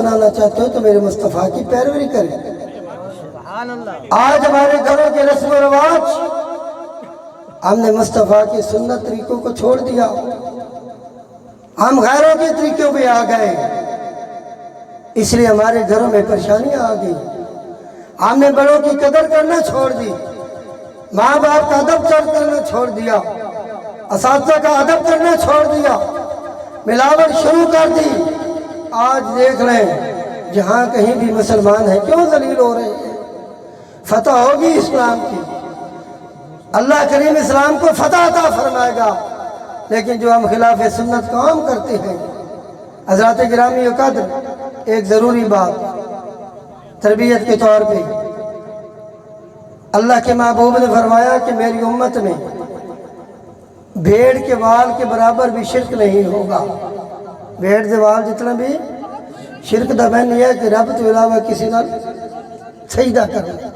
بنانا چاہتے ہو تو میرے مصطفیٰ کی پیروی کریں۔ آج ہمارے گھروں کے رسم و رواج ہم نے مصطفیٰ کی سنت طریقوں کو چھوڑ دیا، ہم غیروں کے طریقوں پہ آ گئے، اس لیے ہمارے گھروں میں پریشانیاں آ گئی۔ ہم نے بڑوں کی قدر کرنا چھوڑ دی، ماں باپ کا ادب کرنا چھوڑ دیا، اساتذہ کا ادب کرنا چھوڑ دیا، ملاوٹ شروع کر دی۔ آج دیکھ لیں جہاں کہیں بھی مسلمان ہیں کیوں ذلیل ہو رہے ہیں؟ فتح ہوگی اسلام کی، اللہ کریم اسلام کو فتح عطا فرمائے گا، لیکن جو ہم خلاف سنت کام کرتے ہیں۔ حضرات گرامی و قدر، ایک ضروری بات تربیت کے طور پہ، اللہ کے محبوب نے فرمایا کہ میری امت میں بھیڑ کے وال کے برابر بھی شرک نہیں ہوگا۔ بھیڑ کے وال جتنا بھی شرک دا میں نہیں ہے کہ رب تو علاوہ کسی نہ سجدہ کرنا۔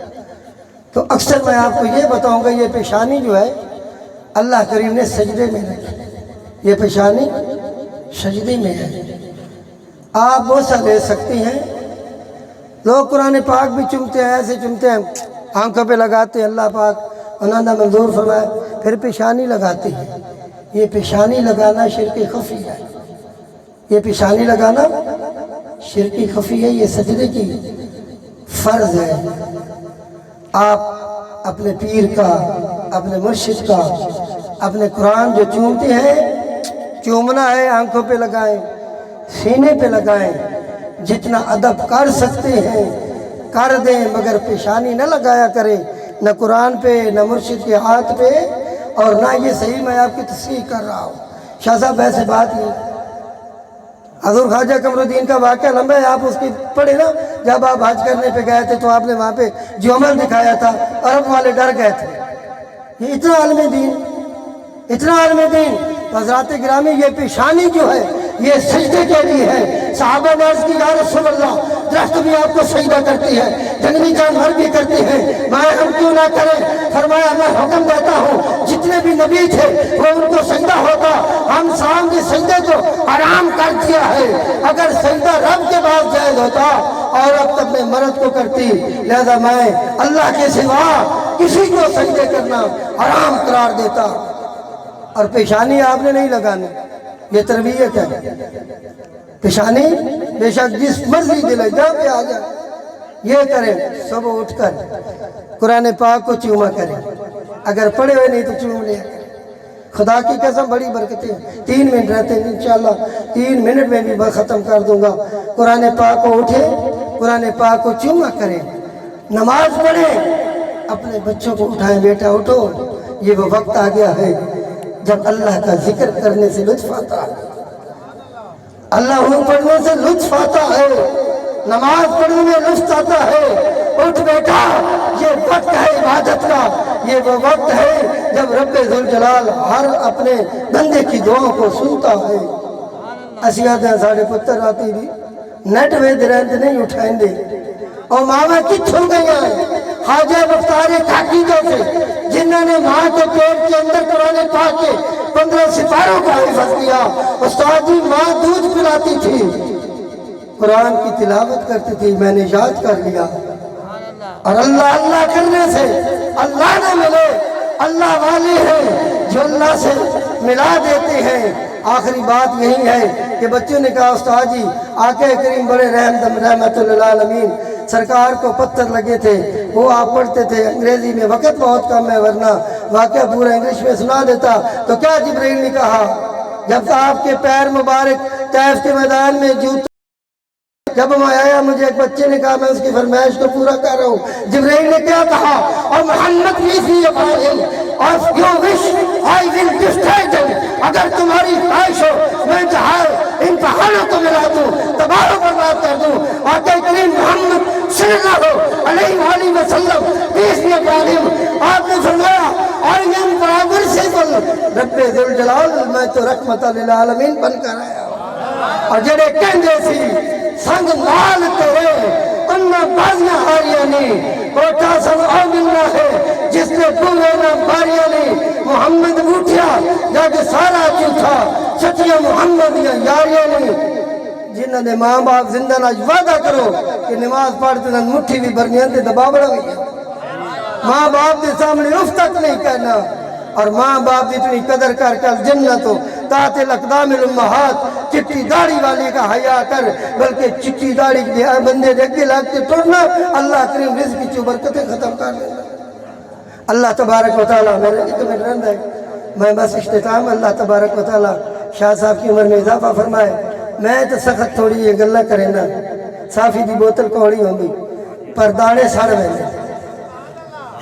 تو اکثر میں آپ کو یہ بتاؤں گا، یہ پیشانی جو ہے اللہ کریم نے سجدے میں رکھی، یہ پیشانی سجدے میں ہے۔ آپ بوسہ لے سکتی ہیں، لوگ قرآن پاک بھی چومتے ہیں، ایسے چومتے ہیں، آنکھوں پہ لگاتے ہیں، اللہ پاک انہوں نے منظور فرمایا، پھر پیشانی لگاتے ہیں۔ یہ پیشانی لگانا شرک خفی ہے، یہ پیشانی لگانا شرک خفی ہے، یہ سجدے کی فرض ہے۔ آپ اپنے پیر کا، اپنے مرشد کا، اپنے قرآن جو چومتے ہیں، چومنا ہے آنکھوں پہ لگائیں، سینے پہ لگائیں، جتنا ادب کر سکتے ہیں کر دیں، مگر پیشانی نہ لگایا کریں، نہ قرآن پہ، نہ مرشد کے ہاتھ پہ، اور نہ یہ صحیح میں آپ کی تصحیح کر رہا ہوں۔ شاہ صاحب ایسے بات نہیں، حضور خواجہ قمر الدین کا واقعہ لمبا ہے، آپ اس کی پڑھے نا، جب آپ حج کرنے پہ گئے تھے تو آپ نے وہاں پہ جو عمل دکھایا تھا، عرب والے ڈر گئے تھے۔ یہ اتنا عالم دین، اتنا عالم دین۔ حضرات گرامی، یہ پیشانی جو ہے یہ سجدے کے لیے ہے۔ صحابہ نے عرض کی یا رسول اللہ، درخت بھی آپ کو سجدہ کرتی ہے، جنگلی جانور بھی کرتے ہیں، مائیں ہم کیوں نہ کریں؟ فرمایا میں حکم دیتا ہوں، جتنے بھی نبی تھے وہ ان کو سجدہ ہوتا، ہم سامنے سجدے کو حرام کر دیا ہے۔ اگر سجدہ رب کے بعد جائز ہوتا عورت اپنے مرد کو کرتی، لہذا میں اللہ کے سوا کسی کو سجدے کرنا حرام قرار دیتا۔ اور پیشانی آپ نے نہیں لگانی، یہ تربیت ہے۔ پیشانی بے شک جس مرضی دل ہے جہاں پہ آ جائے یہ کریں، صبح اٹھ کر قرآن پاک کو چوما کریں، اگر پڑھے ہوئے نہیں تو چوم لیا کریں۔ خدا کی قسم بڑی برکتیں ہیں۔ 3 منٹ رہتے ہیں انشاءاللہ، 3 منٹ میں بھی ختم کر دوں گا۔ قرآن پاک کو اٹھیں، قرآن پاک کو چوما کریں، نماز پڑھیں، اپنے بچوں کو اٹھائیں، بیٹا اٹھو، یہ وہ وقت آ گیا ہے جب اللہ کا ذکر کرنے سے لطف آتا ہے، اللہ پڑھنے سے لطف آتا ہے، نماز پڑھنے میں لطف آتا ہے۔ اٹھ بیٹا، یہ وقت ہے عبادت کا، یہ وہ وقت ہے جب رب ذوالجلال ہر اپنے بندے کی دعاؤں کو سنتا ہے۔ اسیاد ہیں ساڑھے پتر آتی بھی نیٹ وید رہند نہیں اٹھائیں دے، اور ماما کتھوں گئے ہیں خواجہ مختار کاکی جیسے، جنہوں نے ماں کے پیٹ کے اندر قرآن پاک کے 15 سپاروں کا حفظ کیا۔ استاد جی ماں دودھ پلاتی تھی، قرآن کی تلاوت کرتی تھی، میں نے یاد کر لیا۔ اور اللہ اللہ کرنے سے اللہ نہ ملے، اللہ والے ہیں جو اللہ سے ملا دیتے ہیں۔ آخری بات یہی ہے کہ بچوں نے کہا استاد جی آقا کریم بڑے رحمت للعالمین سرکار کو پتھر لگے تھے، وہ آپ پڑھتے تھے، انگریزی میں وقت بہت کم ہے ورنہ واقعہ پورا انگلش میں سنا دیتا۔ تو کیا جبرائیل نے کہا جب آپ کے پیر مبارک طائف کے میدان میں جوتا، جب میں آیا مجھے ایک بچے نے کہا میں اس کی فرمائش کو پورا کر رہا ہوں۔ جبرائیل نے کیا کہا؟ اور محمد اور you wish I will destroy them, اگر تمہاری خواہش ہو میں جہاں ان پہاڑوں کو ملا دوں، تباہ و برباد کر دوں۔ آقا کریم محمد صلی اللہ علیہ وآلہ وسلم آپ نے فرمایا آئی ایم برابر سے بول رب ذوالجلال، میں تو رحمت للعالمین بن کر آیا ہوں۔ اور جڑے کہندے سی سنگ مال تیرے انہاں بازیاں ہاریاں نہیں، کوٹا سب آ ملنا ہے جس نے پورے نہ باریاں نہیں۔ محمد اٹھیا جب سارا جھوٹا سچیاں محمد یا یاریاں نہیں، جنہوں نے ماں باپ زندہ نہ وعدہ کرو کہ نماز پڑھتے ہیں مٹھی بھی بھرنی ہے دبا بڑا ہوئی ہے ماں باپ کے سامنے اف تک نہیں کہنا اور ماں باپ کی اتنی قدر کر جنت ہو تحت الاقدام الامہات چٹی داڑھی والے کا حیا کر بلکہ چٹی داڑھی کے بندے دیکھ کے لگتے ٹرنا اللہ کریم رزق کی برکتیں ختم کر دینا اللہ تبارک و تعالیٰ میرے اتنے رند ہے میں بس اختتام اللہ تبارک و تعالیٰ شاہ صاحب کی عمر میں اضافہ فرمائے میں تو سخت تھوڑی یہ گلہ کرے نا صافی دی بوتل کوڑی ہوں گی پر دانے ساڑ میں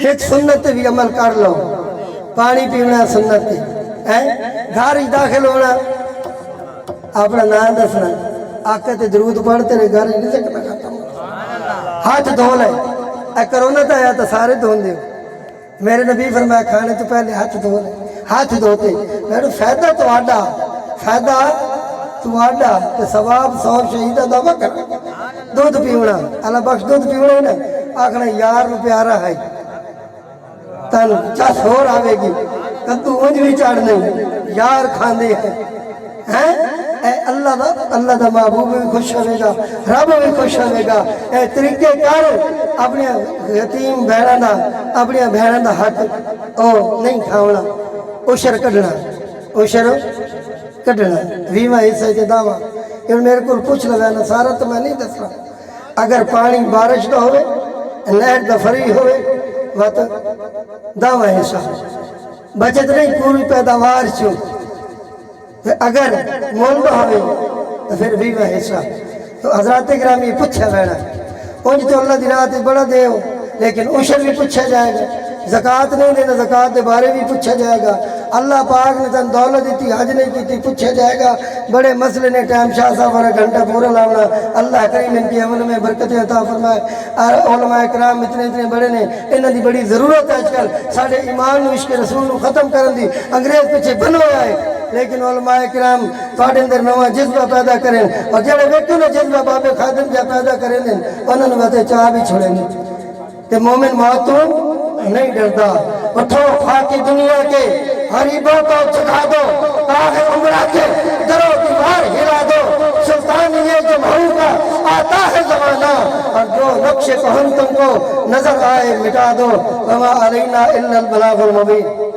ایک سنت بھی عمل کر لو پانی پیونا سنت گھر ہی داخل ہونا اپنا نام دسنا آقا تے درود پڑھتے رہے گھر نہیں سکتا ختم ہاتھ دھو لے اے کرونا تا آیا تو سارے دھون دے میرے نبی فرمایا کھانے تو پہلے ہاتھ دھو لے ہاتھ دھوتے میرے فائدہ تو آڈا فائدہ تو آڈا کہ ثواب سواب شہیدہ دعویٰ کر دودھ پیونا اللہ بخش دودھ پیونا نا آخنا یار رو پیارا ہے تن چاس ہور آوے گی کدو انج بھی چاڑ نہیں یار کھاندے ہیں اے اللہ دا محبوب بھی خوش ہوئے گا رب بھی خوش ہوئے گا اے طریقے کار اپنی یتیم بہنہ دا اپنی بہنہ دا حق او نہیں کھاونا عشر کڈنا عشر کڈنا 20واں حصہ کے دعویٰ یہ میرے کو پوچھ لگا نا سارا تو میں نہیں دس رہا اگر پانی بارش دا ہوئے نہر دا فری ہوئے وقت دعویٰ حصہ بچت نہیں پوری پیداوار چھو اگر مولبہ ہوئے تو پھر 20واں حصہ تو حضرات گرامی پوچھا بیڑا انج تو اللہ دی رات بڑا دے ہو لیکن عشر بھی پوچھا جائے گا زکاة نہیں دینا زکاة دے بارے بھی پوچھا جائے گا اللہ پاک نے تن دولت دیتی حج نہیں کیتی پوچھا جائے گا بڑے مسئلے نے ٹائم شاہ صاحب اور گھنٹہ پورا لاؤنا اللہ کریم ان کی عمل میں برکتیں عطا فرمائے علماء اکرام اتنے بڑے نے انہاں دی بڑی ضرورت ہے آج کل ساڑھے ایمان عشق رسول نو ختم کرن دی انگریز پیچھے بنوایا ہے لیکن علماء اکرام تھوڑے اندر نواں جذبہ پیدا کریں اور جڑے ویکھو نا جذبہ باب خادم جا پیدا کریں انہوں نے باتیں چاہ بھی چھوڑیں گے کہ مومن موتوں نہیں ڈرتا اٹھو خاکی دنیا کے غریبوں کو چکا دو تاغ عمرہ کے درو دیوار ہلا دو سلطانیہ جمہور کا آتا ہے زمانہ اور جو نقش کہن تم کو نظر آئے مٹا دو وما علینا الا البلاغ المبین